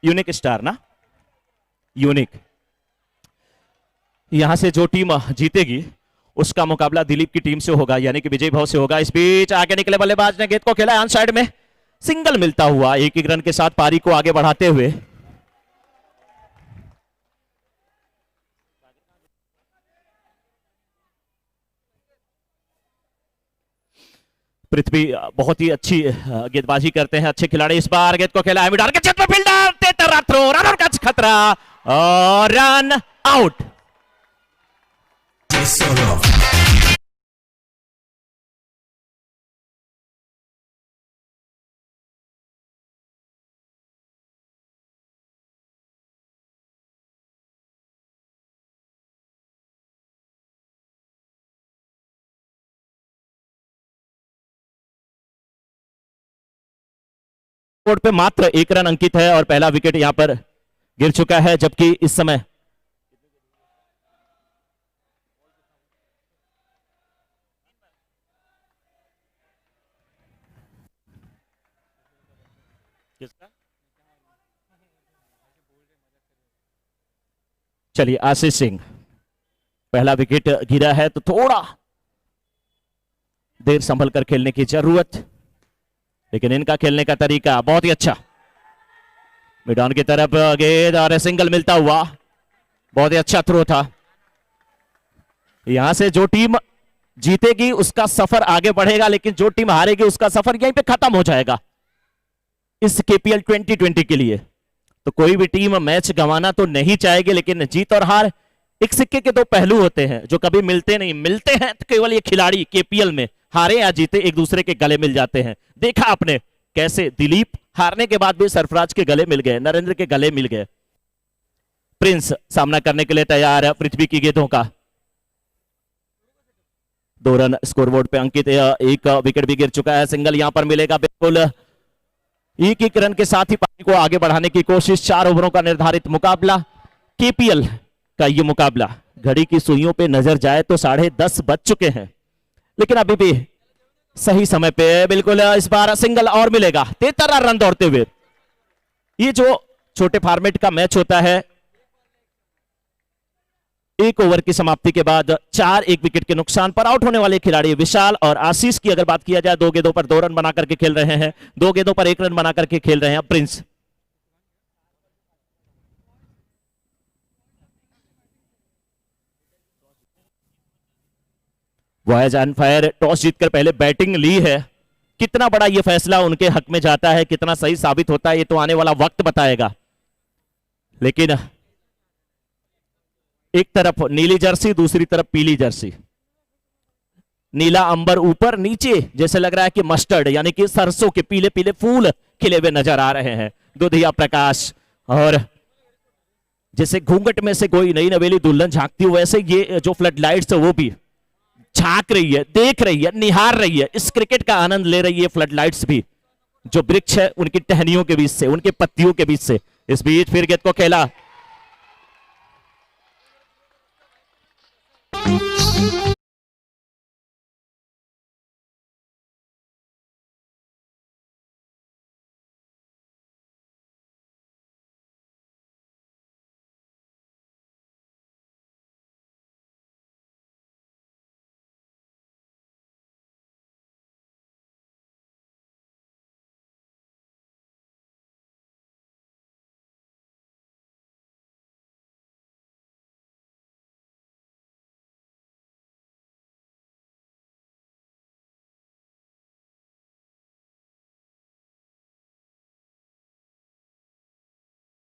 Unique star ना, unique. यहां से जो टीम जीतेगी उसका मुकाबला दिलीप की टीम से होगा, यानी कि विजय भाव से होगा। इस बीच आगे निकले बल्लेबाज ने गेंद को खेला ऑन साइड में, सिंगल मिलता हुआ एक एक रन के साथ पारी को आगे बढ़ाते हुए। पृथ्वी बहुत ही अच्छी गेंदबाजी करते हैं, अच्छे खिलाड़ी। इस बार गेंद को खेला है मिडान के छत में, फील्डर तेतर थ्रो, रन आउट का खतरा और रन आउट। बोर्ड पे मात्र एक रन अंकित है और पहला विकेट यहां पर गिर चुका है, जबकि इस समय चलिए आशीष सिंह, पहला विकेट गिरा है तो थोड़ा देर संभल कर खेलने की जरूरत, लेकिन इनका खेलने का तरीका बहुत ही अच्छा। मिडान की तरफ गेंद और सिंगल मिलता हुआ, बहुत ही अच्छा थ्रो था। यहां से जो टीम जीतेगी उसका सफर आगे बढ़ेगा, लेकिन जो टीम हारेगी उसका सफर यहीं पे खत्म हो जाएगा इस केपीएल 2020 के लिए। तो कोई भी टीम मैच गंवाना तो नहीं चाहेगी, लेकिन जीत और हार एक सिक्के के दो पहलू होते हैं जो कभी मिलते नहीं। मिलते हैं तो केवल ये खिलाड़ी केपीएल में हारे या जीते एक दूसरे के गले मिल जाते हैं। देखा आपने कैसे दिलीप हारने के बाद भी सरफराज के गले मिल गए, नरेंद्र के गले मिल गए। प्रिंस सामना करने के लिए तैयार है पृथ्वी की गेंदों का। 2 रन स्कोरबोर्ड पे अंकित, एक विकेट भी गिर चुका है, सिंगल यहां पर मिलेगा। बिल्कुल एक एक रन के साथ ही पारी को आगे बढ़ाने की कोशिश। 4 ओवरों का निर्धारित मुकाबला, केपीएल का ये मुकाबला। घड़ी की सुइयों पे नजर जाए तो 10:30 बज चुके हैं, लेकिन अभी भी सही समय पे बिल्कुल इस बार सिंगल और मिलेगा 73 रन दौड़ते हुए। ये जो छोटे फॉर्मेट का मैच होता है, एक ओवर की समाप्ति के बाद 4 एक विकेट के नुकसान पर आउट होने वाले खिलाड़ी विशाल और आशीष की अगर बात किया जाए, 2 गेंदों पर 2 रन बना करके खेल रहे हैं, 2 गेंदों पर 1 रन बना करके खेल रहे हैं Prince. Voyage on fire, toss जीतकर पहले बैटिंग ली है। कितना बड़ा यह फैसला उनके हक में जाता है, कितना सही साबित होता है, ये तो आने वाला वक्त बताएगा। लेकिन एक तरफ नीली जर्सी, दूसरी तरफ पीली जर्सी। नीला अंबर ऊपर, नीचे जैसे लग रहा है कि मस्टर्ड यानी कि सरसों के पीले पीले फूल खिले हुए नजर आ रहे हैं। दुधिया प्रकाश, और जैसे घूंघट में से कोई नई नवेली दुल्हन झांकती हो, वैसे ये जो फ्लड लाइट्स है वो भी झांक रही है, देख रही है, निहार रही है, इस क्रिकेट का आनंद ले रही है फ्लड लाइट्स भी, जो वृक्ष है उनकी टहनियों के बीच से, उनके पत्तियों के बीच से। इस बीच फिर गेंद को खेला,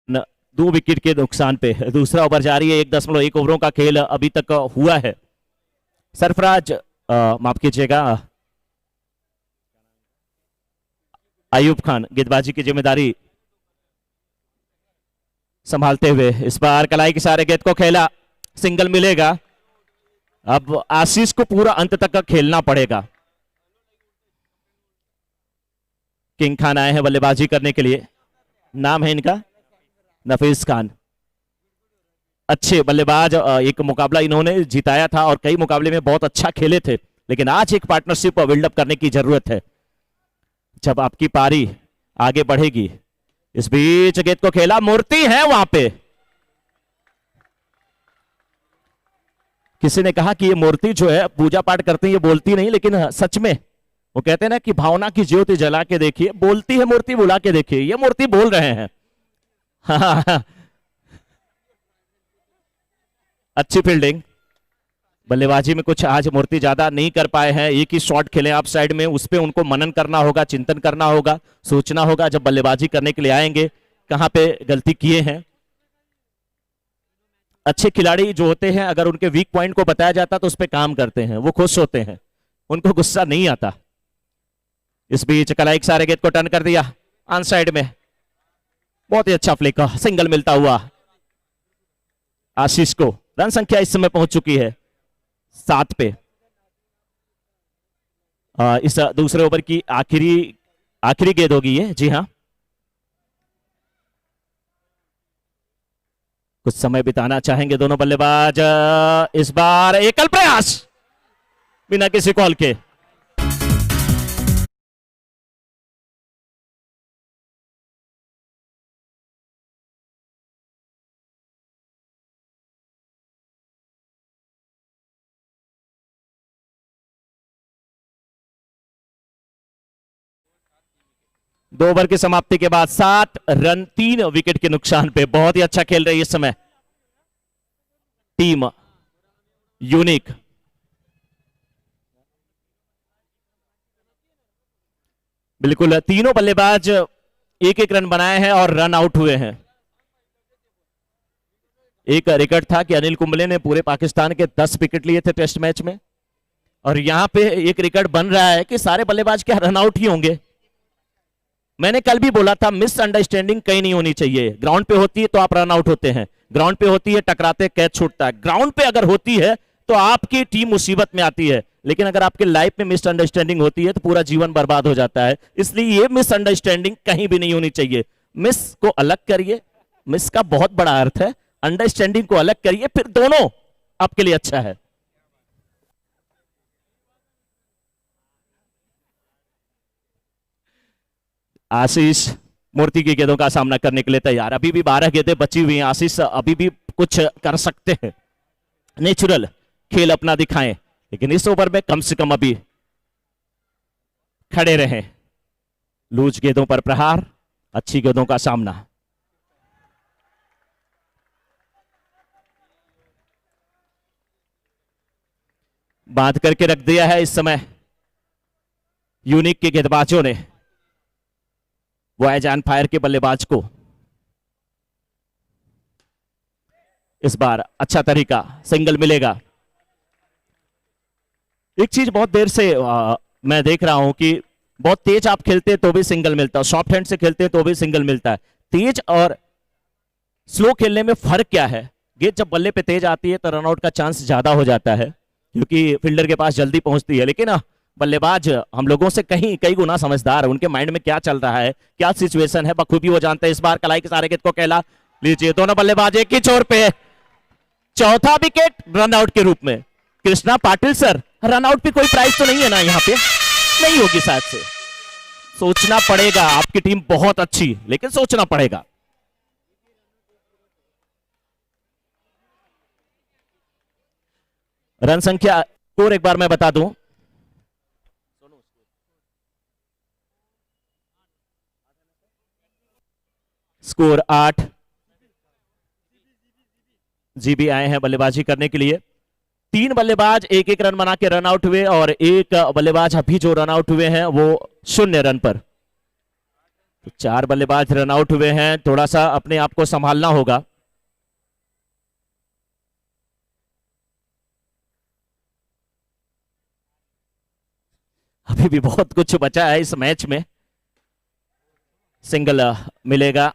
न 2 विकेट के नुकसान पे दूसरा ओवर जारी है। 1.1 ओवरों का खेल अभी तक हुआ है। सरफराज, माफ कीजिएगा, अयूब खान गेंदबाजी की जिम्मेदारी संभालते हुए इस बार कलाई के सारे गेंद को खेला, सिंगल मिलेगा। अब आशीष को पूरा अंत तक खेलना पड़ेगा। किंग खान आए हैं बल्लेबाजी करने के लिए, नाम है इनका नफीस खान। अच्छे बल्लेबाज, एक मुकाबला इन्होंने जिताया था और कई मुकाबले में बहुत अच्छा खेले थे, लेकिन आज एक पार्टनरशिप बिल्डअप करने की जरूरत है। जब आपकी पारी आगे बढ़ेगी इस बीच गेंद को खेला, मूर्ति है वहां पे। किसी ने कहा कि ये मूर्ति जो है पूजा पाठ करती है, ये बोलती नहीं, लेकिन सच में वो कहते हैं ना कि भावना की ज्योति जला के देखिए, बोलती है मूर्ति, बुला के देखिए, ये मूर्ति बोल रहे हैं। अच्छी फील्डिंग। बल्लेबाजी में कुछ आज मूर्ति ज्यादा नहीं कर पाए हैं, एक ही शॉट खेले आप साइड में, उस पे उनको मनन करना होगा, चिंतन करना होगा, सोचना होगा जब बल्लेबाजी करने के लिए आएंगे कहां पे गलती किए हैं। अच्छे खिलाड़ी जो होते हैं अगर उनके वीक पॉइंट को बताया जाता तो उस पर काम करते हैं, वो खुश होते हैं, उनको गुस्सा नहीं आता। इस बीच कलाइक सारे गेंद को टर्न कर दिया ऑन साइड में, बहुत ही अच्छा फ्लिक, सिंगल मिलता हुआ आशीष को। रन संख्या इस समय पहुंच चुकी है 7 पे। इस दूसरे ओवर की आखिरी गेंद होगी ये, जी हां। कुछ समय बिताना चाहेंगे दोनों बल्लेबाज। इस बार एकल प्रयास बिना किसी कॉल के। दो ओवर की समाप्ति के बाद 7 रन 3 विकेट के नुकसान पे। बहुत ही अच्छा खेल रही है इस समय टीम यूनिक। बिल्कुल तीनों बल्लेबाज एक एक रन बनाए हैं और रन आउट हुए हैं। एक रिकॉर्ड था कि अनिल कुंबले ने पूरे पाकिस्तान के 10 विकेट लिए थे टेस्ट मैच में, और यहां पे एक रिकॉर्ड बन रहा है कि सारे बल्लेबाज क्या रन आउट ही होंगे। मैंने कल भी बोला था मिसअंडरस्टैंडिंग कहीं नहीं होनी चाहिए। ग्राउंड पे होती है तो आप रन आउट होते हैं, ग्राउंड पे होती है टकराते कैच छूटता है, ग्राउंड पे अगर होती है तो आपकी टीम मुसीबत में आती है। लेकिन अगर आपके लाइफ में मिसअंडरस्टैंडिंग होती है तो पूरा जीवन बर्बाद हो जाता है। इसलिए ये मिसअंडरस्टैंडिंग कहीं भी नहीं होनी चाहिए। मिस को अलग करिए, मिस का बहुत बड़ा अर्थ है, अंडरस्टैंडिंग को अलग करिए, फिर दोनों आपके लिए अच्छा है। आशीष मूर्ति की गेंदों का सामना करने के लिए तैयार। अभी भी 12 गेंदें बची हुई हैं। आशीष अभी भी कुछ कर सकते हैं, नेचुरल खेल अपना दिखाएं, लेकिन इस ओवर में कम से कम अभी खड़े रहें। लूज गेंदों पर प्रहार, अच्छी गेंदों का सामना। बांध करके रख दिया है इस समय यूनिक के गेंदबाजों ने वॉयज एंड फायर के बल्लेबाज को। इस बार अच्छा तरीका, सिंगल मिलेगा। एक चीज बहुत देर से मैं देख रहा हूं कि बहुत तेज आप खेलते हैं तो भी सिंगल मिलता है, सॉफ्ट हैंड से खेलते हैं तो भी सिंगल मिलता है। तेज और स्लो खेलने में फर्क क्या है? गेंद जब बल्ले पे तेज आती है तो रनआउट का चांस ज्यादा हो जाता है क्योंकि फील्डर के पास जल्दी पहुंचती है, लेकिन बल्लेबाज हम लोगों से कई गुना समझदार है। उनके माइंड में क्या चल रहा है, क्या सिचुएशन है, बखूबी वो जानते हैं। इस बार कलाई के सारे गेंद को कहला लीजिए, दोनों बल्लेबाज एक ही छोर पे। चौथा विकेट रनआउट के रूप में। कृष्णा पाटिल सर, रनआउट पे कोई प्राइस तो नहीं है ना? यहाँ पे नहीं होगी शायद से। सोचना पड़ेगा, आपकी टीम बहुत अच्छी, लेकिन सोचना पड़ेगा। रन संख्या स्कोर एक बार मैं बता दूं, स्कोर 8। जीबी आए हैं बल्लेबाजी करने के लिए। 3 बल्लेबाज एक एक रन बना के रन आउट हुए और एक बल्लेबाज अभी जो रन आउट हुए हैं वो 0 रन पर। तो 4 बल्लेबाज रन आउट हुए हैं, थोड़ा सा अपने आप को संभालना होगा। अभी भी बहुत कुछ बचा है इस मैच में। सिंगल मिलेगा।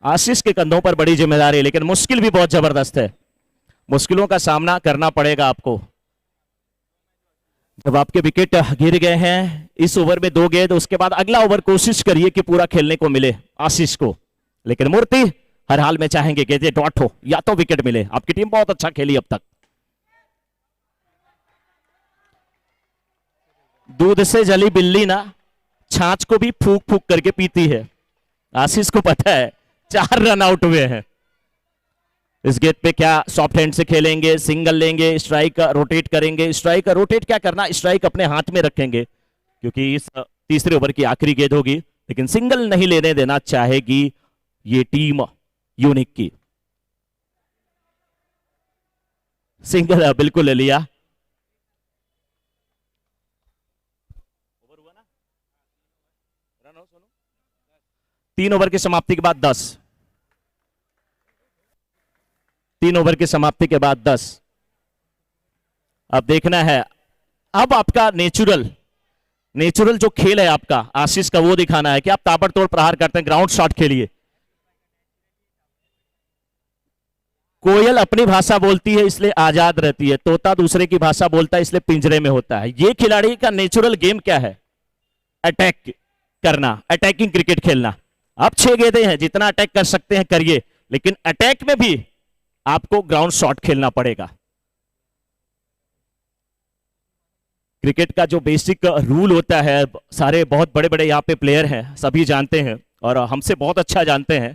आशीष के कंधों पर बड़ी जिम्मेदारी है, लेकिन मुश्किल भी बहुत जबरदस्त है। मुश्किलों का सामना करना पड़ेगा आपको। जब आपके विकेट गिर गए हैं इस ओवर में 2 गेंद, उसके बाद अगला ओवर कोशिश करिए कि पूरा खेलने को मिले आशीष को। लेकिन मूर्ति हर हाल में चाहेंगे गेंदें डॉट हो या तो विकेट मिले। आपकी टीम बहुत अच्छा खेली अब तक। दूध से जली बिल्ली ना छाछ को भी फूक फूक करके पीती है। आशीष को पता है 4 रन आउट हुए हैं। इस गेंद पे क्या सॉफ्ट हैंड से खेलेंगे, सिंगल लेंगे, स्ट्राइक रोटेट करेंगे। स्ट्राइक रोटेट क्या करना, स्ट्राइक अपने हाथ में रखेंगे क्योंकि इस तीसरे ओवर की आखिरी गेंद होगी, लेकिन सिंगल नहीं लेने देना चाहेगी ये टीम यूनिक की। सिंगल बिल्कुल ले लिया। 3 ओवर की समाप्ति के बाद 10। 3 ओवर की समाप्ति के बाद 10। अब देखना है, अब आपका नेचुरल जो खेल है आपका आशीष का, वो दिखाना है कि आप ताबड़तोड़ प्रहार करते हैं, ग्राउंड शॉट खेलिए। कोयल अपनी भाषा बोलती है इसलिए आजाद रहती है, तोता दूसरे की भाषा बोलता है इसलिए पिंजरे में होता है। ये खिलाड़ी का नेचुरल गेम क्या है? अटैक करना, अटैकिंग क्रिकेट खेलना। अब 6 गेंदें हैं, जितना अटैक कर सकते हैं करिए, लेकिन अटैक में भी आपको ग्राउंड शॉट खेलना पड़ेगा। क्रिकेट का जो बेसिक रूल होता है, सारे बहुत बड़े बड़े यहाँ पे प्लेयर हैं, सभी जानते हैं और हमसे बहुत अच्छा जानते हैं।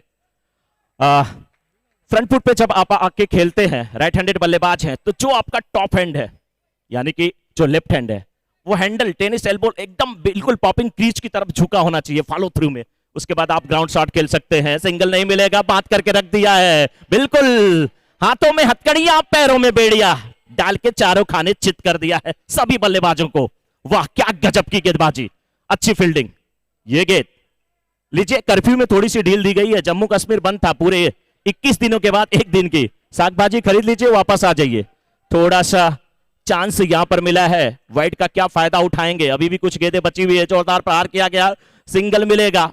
फ्रंट फुट पे जब आप आके खेलते हैं, राइट हैंडेड बल्लेबाज हैं, तो जो आपका टॉप हैंड है, यानी कि जो लेफ्ट हैंड है, वो हैंडल टेनिस एल्बो एकदम बिल्कुल पॉपिंग क्रीज की तरफ झुका होना चाहिए फॉलो थ्रू में। उसके बाद आप ग्राउंड शॉट खेल सकते हैं। सिंगल नहीं मिलेगा, बात करके रख दिया है बिल्कुल। हाथों में हथकड़ियां, पैरों में बेड़िया डाल के चारों खाने चित कर दिया है सभी बल्लेबाजों को। वाह क्या गजब की गेंदबाजी, अच्छी फील्डिंग। ये गेंद लीजिए, कर्फ्यू में थोड़ी सी ढील दी गई है, जम्मू कश्मीर बंद था पूरे 21 दिनों के बाद 1 दिन की। साग भाजी खरीद लीजिए, वापस आ जाइए। थोड़ा सा चांस यहां पर मिला है, वाइड का क्या फायदा उठाएंगे? अभी भी कुछ गेंदें बची हुई है, जोरदार प्रहार किया गया, सिंगल मिलेगा।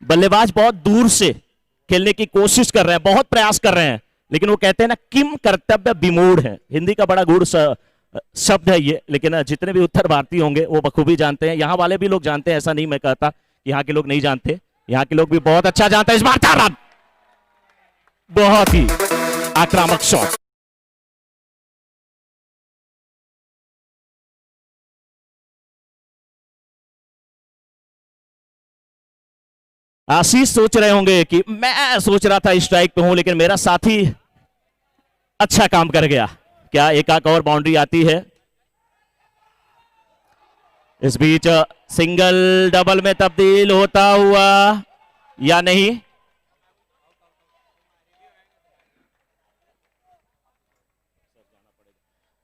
बल्लेबाज बहुत दूर से खेलने की कोशिश कर रहे हैं, बहुत प्रयास कर रहे हैं, लेकिन वो कहते हैं ना, किम कर्तव्य विमूढ़ है। हिंदी का बड़ा गूढ़ शब्द है ये, लेकिन जितने भी उत्तर भारतीय होंगे वो बखूबी जानते हैं। यहाँ वाले भी लोग जानते हैं, ऐसा नहीं मैं कहता कि यहाँ के लोग नहीं जानते, यहाँ के लोग भी बहुत अच्छा जानते हैं। इस बार 4 रन, बहुत ही आक्रामक शॉट। आशीष सोच रहे होंगे कि मैं सोच रहा था स्ट्राइक पे हूं, लेकिन मेरा साथी अच्छा काम कर गया। क्या एक आक और बाउंड्री आती है? इस बीच सिंगल डबल में तब्दील होता हुआ या नहीं?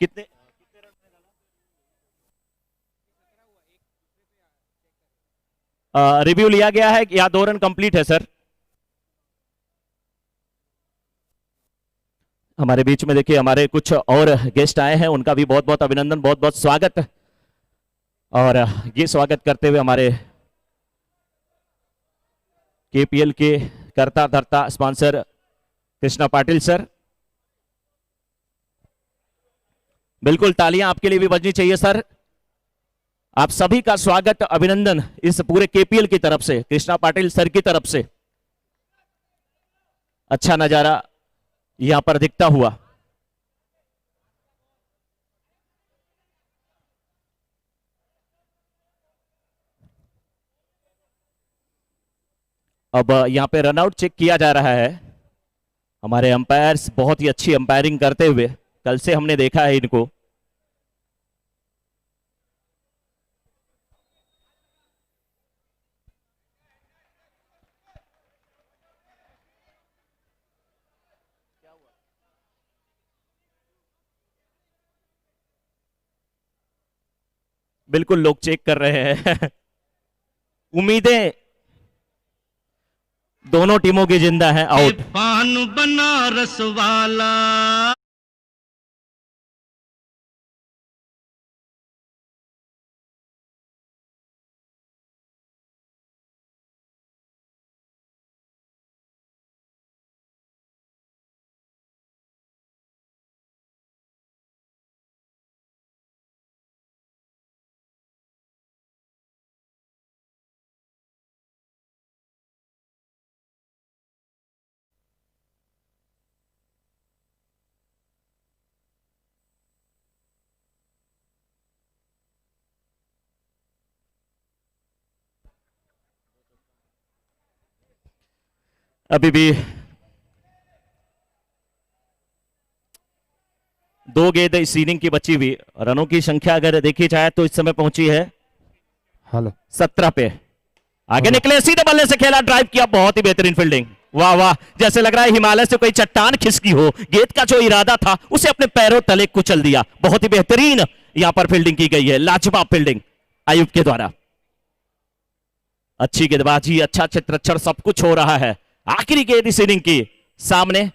कितने रिव्यू लिया गया है या 2 रन कंप्लीट है सर? हमारे बीच में देखिए हमारे कुछ और गेस्ट आए हैं, उनका भी बहुत बहुत अभिनंदन, बहुत बहुत स्वागत। और ये स्वागत करते हुए हमारे केपीएल के कर्ता धर्ता स्पॉन्सर कृष्णा पाटिल सर, बिल्कुल तालियां आपके लिए भी बजनी चाहिए सर। आप सभी का स्वागत, अभिनंदन इस पूरे केपीएल की तरफ से, कृष्णा पाटिल सर की तरफ से। अच्छा नजारा यहां पर दिखता हुआ। अब यहां पे रनआउट चेक किया जा रहा है। हमारे अंपायर्स बहुत ही अच्छी अंपायरिंग करते हुए, कल से हमने देखा है इनको। बिल्कुल लोग चेक कर रहे हैं। उम्मीदें दोनों टीमों की जिंदा है। आउट। पान बनारस वाला। अभी भी 2 गेंद इस इनिंग की बची हुई। रनों की संख्या अगर देखी जाए तो इस समय पहुंची है हेलो 17 पे। आगे निकले, सीधे बल्ले से खेला, ड्राइव किया, बहुत ही बेहतरीन फील्डिंग। वाह वाह, जैसे लग रहा है हिमालय से कोई चट्टान खिसकी हो। गेंद का जो इरादा था उसे अपने पैरों तले कुचल दिया। बहुत ही बेहतरीन यहां पर फील्डिंग की गई है, लाजवाब फील्डिंग आयुब के द्वारा। अच्छी गेंदबाजी, अच्छा चित्रक्षण, सब कुछ हो रहा है। आखिरी गेंद इस इनिंग की सामने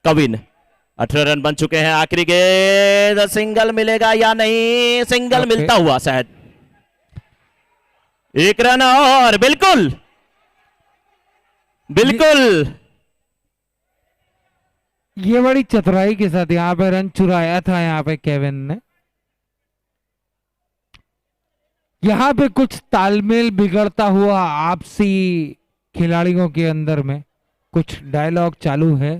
कविन, 18 रन बन चुके हैं। आखिरी गेंद, सिंगल मिलेगा या नहीं? सिंगल मिलता हुआ शायद, 1 रन और, बिल्कुल बिल्कुल। ये बड़ी चतुराई के साथ यहाँ पे रन चुराया था यहाँ पे केविन ने। यहाँ पे कुछ तालमेल बिगड़ता हुआ आपसी खिलाड़ियों के अंदर में कुछ डायलॉग चालू है।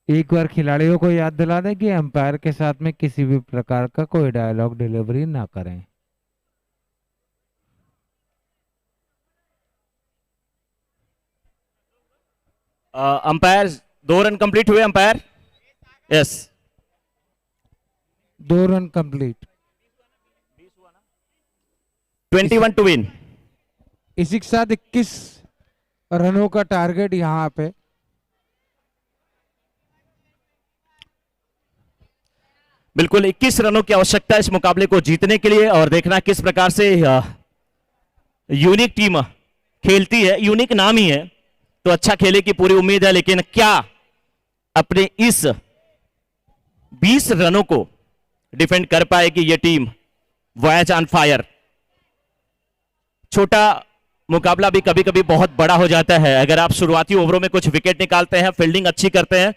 एक बार खिलाड़ियों को याद दिला दें कि अंपायर के साथ में किसी भी प्रकार का कोई डायलॉग डिलीवरी ना करें। अंपायर 2 रन कंप्लीट हुए। Umpire yes, 2 run complete, 21 to win. इसी के साथ 21 रनों का टारगेट यहाँ पे। बिल्कुल 21 रनों की आवश्यकता इस मुकाबले को जीतने के लिए। और देखना किस प्रकार से यूनिक टीम खेलती है। यूनिक नाम ही है तो अच्छा खेले की पूरी उम्मीद है, लेकिन क्या अपने इस 20 रनों को डिफेंड कर पाएगी ये टीम? Voyage on fire. छोटा मुकाबला भी कभी कभी बहुत बड़ा हो जाता है अगर आप शुरुआती ओवरों में कुछ विकेट निकालते हैं, फील्डिंग अच्छी करते हैं।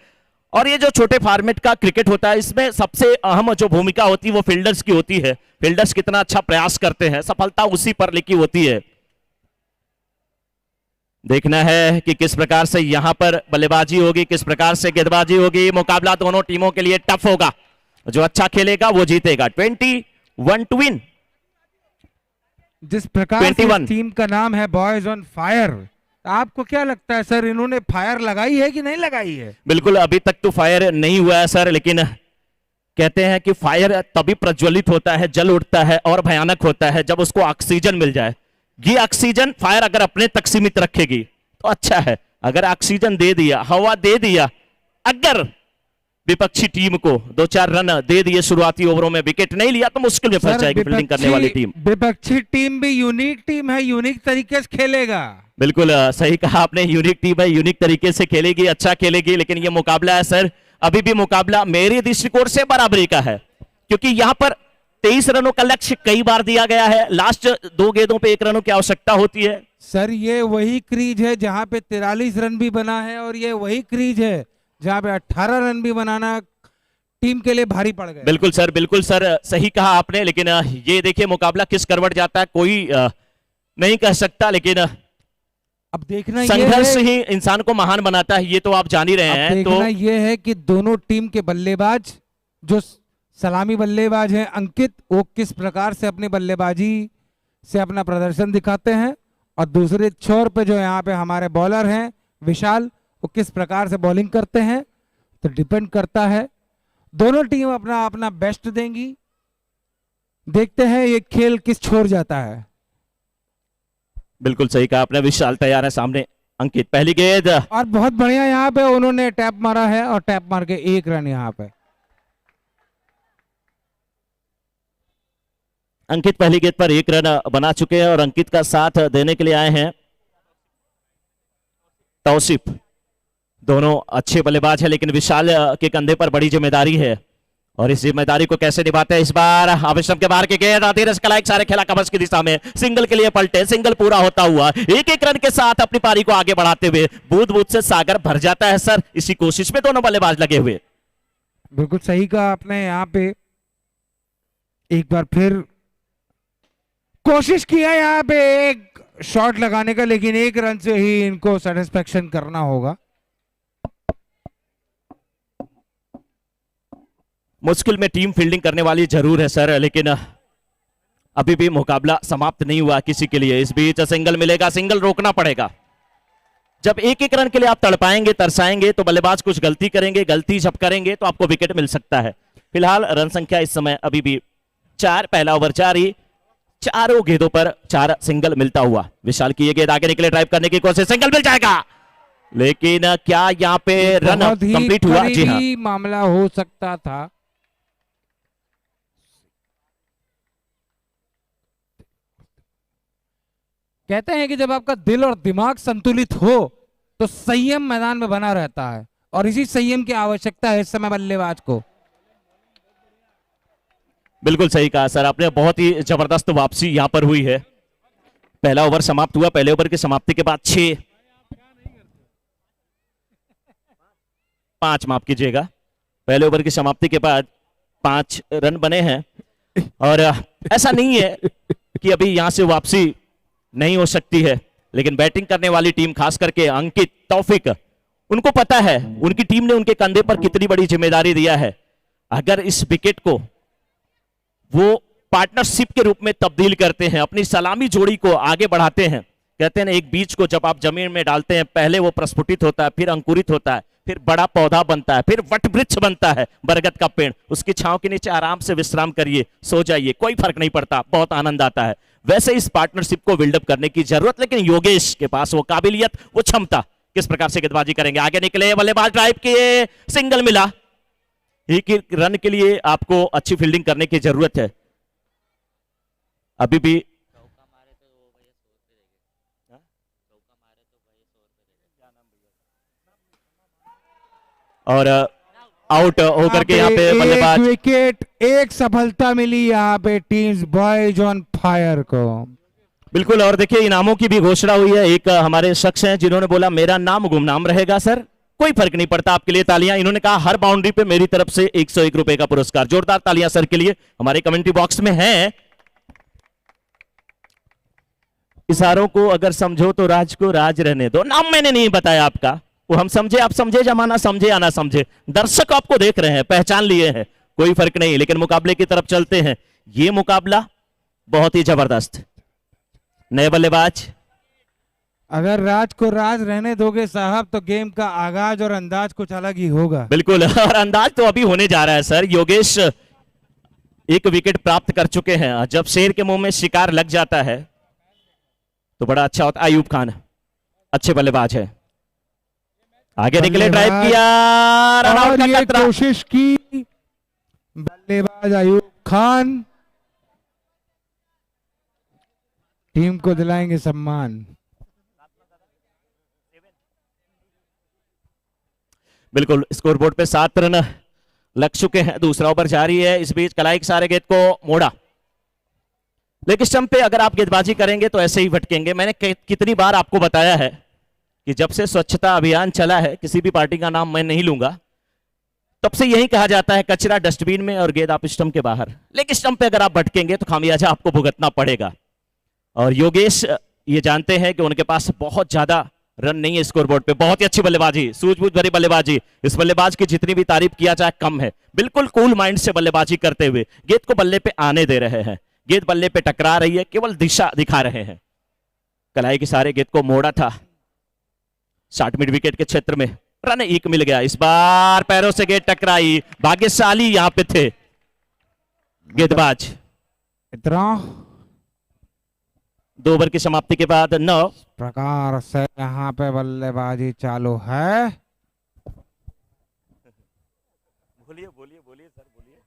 और ये जो छोटे फॉर्मेट का क्रिकेट होता है, इसमें सबसे अहम जो भूमिका होती है वो फील्डर्स की होती है। फील्डर्स कितना अच्छा प्रयास करते हैं, सफलता उसी पर लिखी होती है। देखना है कि किस प्रकार से यहां पर बल्लेबाजी होगी, किस प्रकार से गेंदबाजी होगी। मुकाबला दोनों टीमों के लिए टफ होगा, जो अच्छा खेलेगा वो जीतेगा। 21 टू विन। जिस प्रकार से इस टीम का नाम है बॉयज ऑन फायर, आपको क्या लगता है सर, इन्होंने फायर लगाई है कि नहीं लगाई है? बिल्कुल, अभी तक तो फायर नहीं हुआ है सर, लेकिन कहते हैं कि फायर तभी प्रज्वलित होता है, जल उठता है और भयानक होता है जब उसको ऑक्सीजन मिल जाए। ये ऑक्सीजन फायर अगर अपने तक सीमित रखेगी तो अच्छा है। अगर ऑक्सीजन दे दिया, हवा दे दिया, अगर विपक्षी टीम को 2-4 रन दे दिए शुरुआती ओवरों में, विकेट नहीं लिया तो मुश्किल में फंस जाएगी फील्डिंग करने वाली टीम। विपक्षी टीम भी यूनिक टीम है, यूनिक तरीके से खेलेगा। बिल्कुल सही कहा आपने, यूनिक टीम है, यूनिक तरीके से खेलेगी, अच्छा खेलेगी। लेकिन ये मुकाबला है सर, अभी भी मुकाबला मेरे दृष्टिकोण से बराबरी का है, क्योंकि यहां पर 23 रनों का लक्ष्य कई बार दिया गया है। लास्ट 2 गेंदों पे 1 रनों की आवश्यकता होती है। सर ये वही क्रीज है जहां पे 43 रन भी बना है, और ये वही क्रीज है जहां पे 18 रन भी बनाना टीम के लिए भारी पड़ गया। बिल्कुल सर, सही कहा आपने। लेकिन ये देखिए मुकाबला किस करवट जाता है कोई नहीं कह सकता, लेकिन अब देखना संघर्ष ही इंसान को महान बनाता है, ये तो आप जान ही रहे हैं। देखना ये है कि दोनों टीम के बल्लेबाज, जो सलामी बल्लेबाज हैं अंकित, वो किस प्रकार से अपनी बल्लेबाजी से अपना प्रदर्शन दिखाते हैं, और दूसरे छोर पे जो यहाँ पे हमारे बॉलर हैं विशाल, वो किस प्रकार से बॉलिंग करते हैं। तो डिपेंड करता है, दोनों टीम अपना अपना बेस्ट देंगी। देखते हैं ये खेल किस छोर जाता है। बिल्कुल सही कहा आपने, विशाल तैयार है सामने। अंकित पहली गेंद, और बहुत बढ़िया यहाँ पे उन्होंने टैप मारा है, और टैप मार के 1 रन यहाँ पे। अंकित पहली गेंद पर 1 रन बना चुके हैं, और अंकित का साथ देने के लिए आए हैं तौसीफ। दोनों अच्छे बल्लेबाज हैं, लेकिन विशाल के कंधे पर बड़ी जिम्मेदारी है, और इस जिम्मेदारी को कैसे निभाते हैं इस बार। अभिषेक के बाहर की गेंद आती है, लाइक सारे खेला कमर्स की दिशा में, सिंगल के लिए पलटे, सिंगल पूरा होता हुआ 1-1 रन के साथ अपनी पारी को आगे बढ़ाते हुए बूंद बूंद से सागर भर जाता है सर। इसी कोशिश में दोनों बल्लेबाज लगे हुए। बिल्कुल सही कहा आपने, यहाँ पे एक बार फिर कोशिश किया यहाँ पे एक शॉट लगाने का, लेकिन 1 रन से ही इनको सेटिस्फेक्शन करना होगा। मुश्किल में टीम फील्डिंग करने वाली जरूर है सर, लेकिन अभी भी मुकाबला समाप्त नहीं हुआ किसी के लिए। इस बीच सिंगल मिलेगा, सिंगल रोकना पड़ेगा। जब एक एक रन के लिए आप तड़पाएंगे तरसाएंगे तो बल्लेबाज कुछ गलती करेंगे, गलती जब करेंगे तो आपको विकेट मिल सकता है। फिलहाल रन संख्या इस समय अभी भी 4, पहला ओवर जारी, चारों गेंदों पर 4 सिंगल मिलता हुआ। विशाल की ये गेंद आगे निकले, ड्राइव करने की कोशिश, सिंगल मिल जाएगा, लेकिन क्या यहाँ पे रन कंप्लीट हुआ? जी हाँ, मामला हो सकता था। कहते हैं कि जब आपका दिल और दिमाग संतुलित हो तो संयम मैदान में बना रहता है, और इसी संयम की आवश्यकता है इस समय बल्लेबाज को। बिल्कुल सही कहा सर आपने, बहुत ही जबरदस्त वापसी यहां पर हुई है। पहला ओवर समाप्त हुआ, पहले ओवर की समाप्ति के बाद 5 माफ कीजिएगा, पहले ओवर की समाप्ति के बाद 5 रन बने हैं। और ऐसा नहीं है कि अभी यहां से वापसी नहीं हो सकती है, लेकिन बैटिंग करने वाली टीम, खास करके अंकित, तौफिक, उनको पता है उनकी टीम ने उनके कंधे पर कितनी बड़ी जिम्मेदारी दिया है। अगर इस विकेट को वो पार्टनरशिप के रूप में तब्दील करते हैं, अपनी सलामी जोड़ी को आगे बढ़ाते हैं। कहते हैं ना, एक बीज को जब आप जमीन में डालते हैं, पहले वो प्रस्फुटित होता है, फिर अंकुरित होता है, फिर बड़ा पौधा बनता है, फिर वट वृक्ष बनता है, बरगद का पेड़। उसकी छांव के नीचे आराम से विश्राम करिए, सो जाइए, कोई फर्क नहीं पड़ता, बहुत आनंद आता है। वैसे इस पार्टनरशिप को बिल्डअप करने की जरूरत, लेकिन योगेश के पास वो काबिलियत, वो क्षमता, किस प्रकार से गेंदबाजी करेंगे। आगे निकले, बल्लेबाज ड्राइव किए, सिंगल मिला। एक रन के लिए आपको अच्छी फील्डिंग करने की जरूरत है। अभी भी और आउट होकर के यहाँ पे बल्लेबाज, विकेट, एक सफलता मिली यहाँ पे टीम्स बॉयज ऑन फायर को। बिल्कुल, और देखिए इनामों की भी घोषणा हुई है। एक हमारे शख्स हैं जिन्होंने बोला मेरा नाम गुमनाम रहेगा सर, कोई फर्क नहीं पड़ता, आपके लिए तालियां। इन्होंने कहा हर बाउंड्री पे मेरी तरफ से 101 रुपए का पुरस्कार। जोरदार तालियां सर के लिए, हमारे कमेंट्री बॉक्स में है। इशारों को अगर समझो तो राज को राज रहने दो। नाम मैंने नहीं बताया आपका, वो हम समझे, आप समझे, जमाना समझे या ना समझे, दर्शक आपको देख रहे हैं, पहचान लिए हैं, कोई फर्क नहीं। लेकिन मुकाबले की तरफ चलते हैं। ये मुकाबला बहुत ही जबरदस्त। नए बल्लेबाज, अगर राज को राज रहने दोगे साहब तो गेम का आगाज और अंदाज कुछ अलग ही होगा। बिल्कुल, और अंदाज तो अभी होने जा रहा है सर। योगेश एक विकेट प्राप्त कर चुके हैं। जब शेर के मुंह में शिकार लग जाता है तो बड़ा अच्छा होता। अयूब खान अच्छे बल्लेबाज है, आगे निकले, ड्राइव किया, रन आउट का ये खतरा। कोशिश की बल्लेबाज अयूब खान, टीम को दिलाएंगे सम्मान। बिल्कुल, स्कोरबोर्ड पे 7 रन लग चुके हैं, दूसरा ओवर जारी है। इस बीच कलाई के सारे गेंद को मोड़ा, लेकिन स्टंप पे अगर आप गेंदबाजी करेंगे तो ऐसे ही भटकेंगे। मैंने कितनी बार आपको बताया है कि जब से स्वच्छता अभियान चला है, किसी भी पार्टी का नाम मैं नहीं लूंगा, तब से यही कहा जाता है कचरा डस्टबिन में और गेंद आप स्टंप के बाहर। लेकिन स्टंप पे अगर आप भटकेंगे तो खामियाजा आपको भुगतना पड़ेगा। और योगेश ये जानते हैं कि उनके पास बहुत ज्यादा रन नहीं है स्कोरबोर्ड पे। बहुत ही अच्छी बल्लेबाजी, सूझबूझ भरी बल्लेबाजी। इस बल्लेबाज की जितनी भी तारीफ किया जाए कम है। बिल्कुल कूल माइंड से बल्लेबाजी करते हुए गेंद को बल्ले पे आने दे रहे हैं, गेंद बल्ले पे टकरा रही है, केवल दिशा दिखा रहे हैं। कलाई के सारे गेंद को मोड़ा था 60 मिड विकेट के क्षेत्र में, रन 1 मिल गया। इस बार पैरों से गेंद टकराई, भाग्यशाली यहां पे थे गेंदबाज। इतना 2 ओवर की समाप्ति के बाद 9 प्रकार से यहाँ पे बल्लेबाजी चालू है। बोलिए बोलिए बोलिए सर, बोलिए।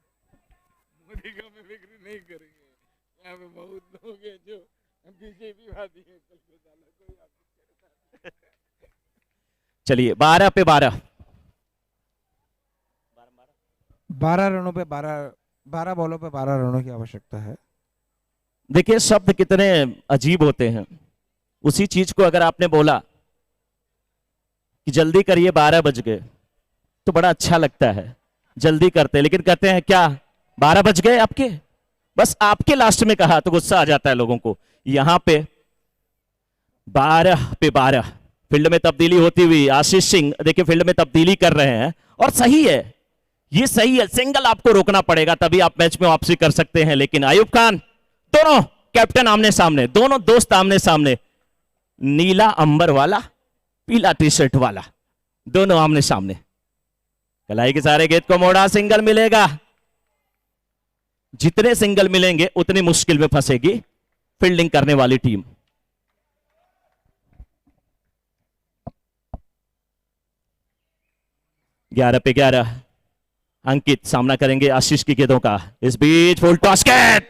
मोदी का मिमिक्री नहीं करेंगे, यहाँ पे बहुत लोग हैं जो बीजेपी वादी हैं। चलिए 12 पे 12 रनों पे 12 बॉलों पे 12 रनों की आवश्यकता है। देखिए शब्द कितने अजीब होते हैं। उसी चीज को अगर आपने बोला कि जल्दी करिए 12 बज गए तो बड़ा अच्छा लगता है, जल्दी करते हैं। लेकिन कहते हैं क्या 12 बज गए आपके, बस आपके लास्ट में कहा तो गुस्सा आ जाता है लोगों को। यहां पे 12 पे 12 फील्ड में तब्दीली होती हुई आशीष सिंह देखिए फील्ड में तब्दीली कर रहे हैं, और सही है। ये सही है, सिंगल आपको रोकना पड़ेगा तभी आप मैच में वापसी कर सकते हैं। लेकिन आयुब खान, दोनों कैप्टन आमने सामने, दोनों दोस्त आमने सामने, नीला अंबर वाला, पीला टी शर्ट वाला, दोनों आमने सामने। कलाई के सारे गेंद को मोड़ा, सिंगल मिलेगा। जितने सिंगल मिलेंगे उतनी मुश्किल में फंसेगी फील्डिंग करने वाली टीम। ग्यारह पे 11 अंकित सामना करेंगे आशीष की गेंदों का। इस बीच full toss catch,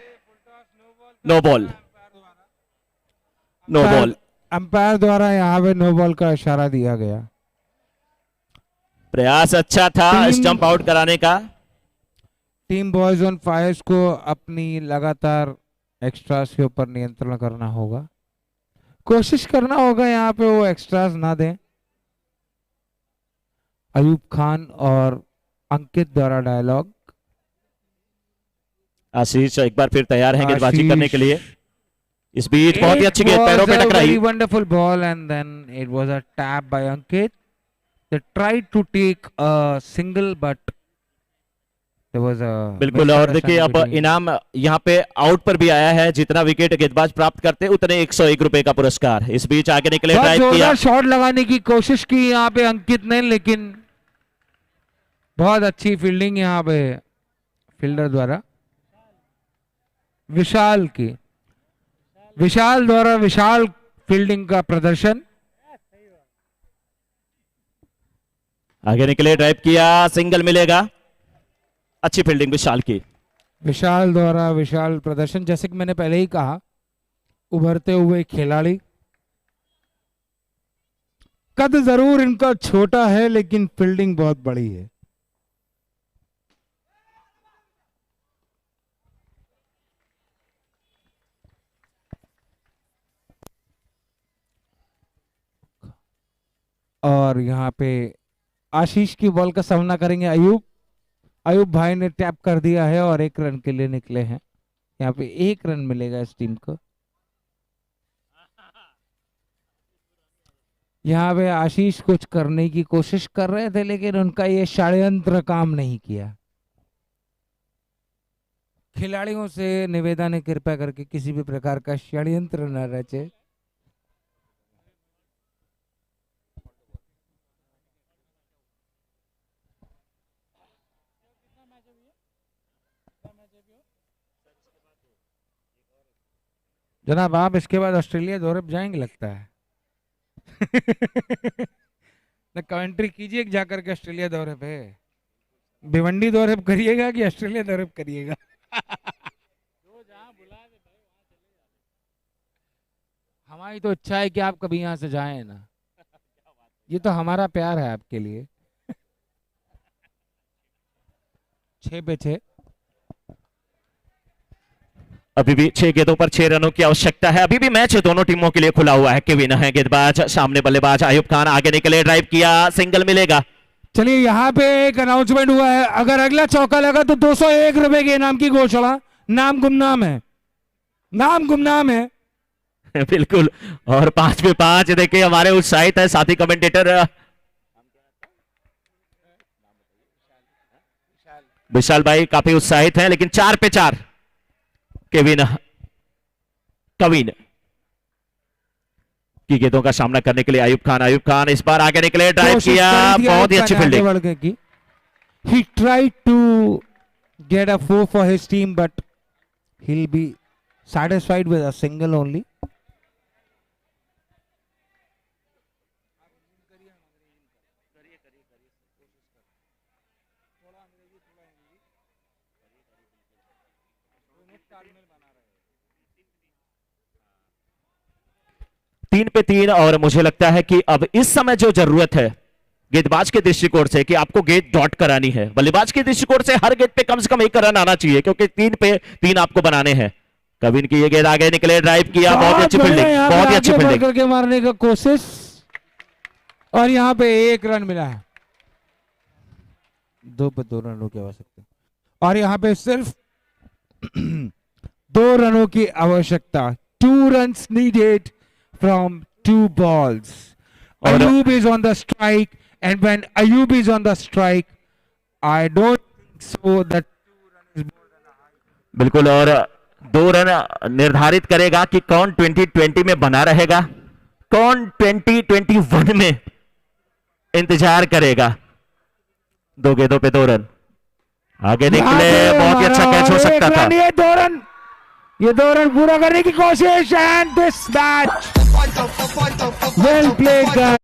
no ball, no ball. Umpire द्वारा यहाँ पे नो बॉल का इशारा दिया गया। प्रयास अच्छा था स्टंप आउट कराने का। टीम बॉयज ऑन फायर्स को अपनी लगातार एक्स्ट्रास के ऊपर नियंत्रण करना होगा, कोशिश करना होगा यहाँ पे वो एक्स्ट्रास ना दें। अयूब खान और अंकित द्वारा डायलॉग। आशीष एक बार फिर तैयार हैं गेंदबाजी करने के लिए। इस बीच बहुत ही अच्छी गेंद पैरों पे टकराई। Wonderful ball and then it was a tap by Ankit. They tried to take a single but there was a बिल्कुल। और देखिए अब इनाम यहाँ पे आउट पर भी आया है, जितना विकेट गेंदबाज प्राप्त करते उतने 101 रुपए का पुरस्कार। इस बीच आगे निकले, ड्राइव किया, शॉट लगाने की कोशिश की यहाँ पे अंकित ने, लेकिन बहुत अच्छी फील्डिंग यहाँ पे फील्डर द्वारा, विशाल की, विशाल द्वारा विशाल फील्डिंग का प्रदर्शन। आगे निकले, ड्राइव किया, सिंगल मिलेगा। अच्छी फील्डिंग विशाल की, विशाल द्वारा विशाल प्रदर्शन। जैसे कि मैंने पहले ही कहा, उभरते हुए खिलाड़ी, कद जरूर इनका छोटा है लेकिन फील्डिंग बहुत बड़ी है। और यहाँ पे आशीष की बॉल का सामना करेंगे अयूब। अयूब भाई ने टैप कर दिया है और 1 रन के लिए निकले हैं। यहाँ पे 1 रन मिलेगा इस टीम को। यहाँ पे आशीष कुछ करने की कोशिश कर रहे थे लेकिन उनका ये षड्यंत्र काम नहीं किया। खिलाड़ियों से निवेदन है, कृपया करके किसी भी प्रकार का षड्यंत्र न रचे। जनाब आप इसके बाद ऑस्ट्रेलिया दौरे पे जाएंगे लगता है। न कमेंट्री कीजिए जाकर के ऑस्ट्रेलिया दौरे पे। भिवंडी दौरे पे करिएगा कि ऑस्ट्रेलिया दौरे पे करिएगा? हमारी तो इच्छा है कि आप कभी यहाँ से जाएं ना, ये तो हमारा प्यार है आपके लिए। 6 पे 6। अभी भी 6 गेंदों पर 6 रनों की आवश्यकता है। अभी भी मैच दोनों टीमों के लिए खुला हुआ है। केविन है गेंदबाज, सामने बल्लेबाज आयुब खान, आगे निकले, ड्राइव किया, सिंगल मिलेगा। चलिए यहाँ पे एक अनाउंसमेंट हुआ है, अगर अगला चौका लगा तो 201 रुपए के इनाम की घोषणा। नाम गुमनाम है, नाम गुमनाम है। बिल्कुल। और 5 पे 5 देखिए हमारे उत्साहित है साथी कमेंटेटर विशाल भाई काफी उत्साहित हैं। लेकिन 4 पे 4 कविन की गेंदों का सामना करने के लिए आयुब खान इस बार आगे निकले, ड्राइव किया, बहुत ही अच्छी fielding. He tried to get a 4 for his team but he'll be satisfied with a single only. तीन पे 3 और मुझे लगता है कि अब इस समय जो जरूरत है गेंदबाज के दृष्टिकोण से कि आपको गेंद डॉट करानी है, बल्लेबाज के दृष्टिकोण से हर गेंद पे कम से कम 1 रन आना चाहिए क्योंकि 3 पे 3 आपको बनाने हैं। कविन की ये गेंद आगे निकले, ड्राइव किया, बहुत ही अच्छी फील्डिंग, बहुत ही अच्छी फील्डिंग करके मारने का कोशिश और यहाँ पे 1 रन मिला है। 2 पे 2 रनों की आवश्यकता और यहाँ पे सिर्फ 2 रनों की आवश्यकता। 2 runs needed from 2 balls. Ayub is on the strike and when Ayub is on the strike, I don't So that बिल्कुल, और 2 रन निर्धारित करेगा कि कौन 2020 में बना रहेगा, कौन 2021 में इंतजार करेगा। 2 गेंदों पे 2 रन आगे निकले, बहुत ही अच्छा कैच हो सकता था। ये 2 रन पूरा करने की कोशिश, and this match well played.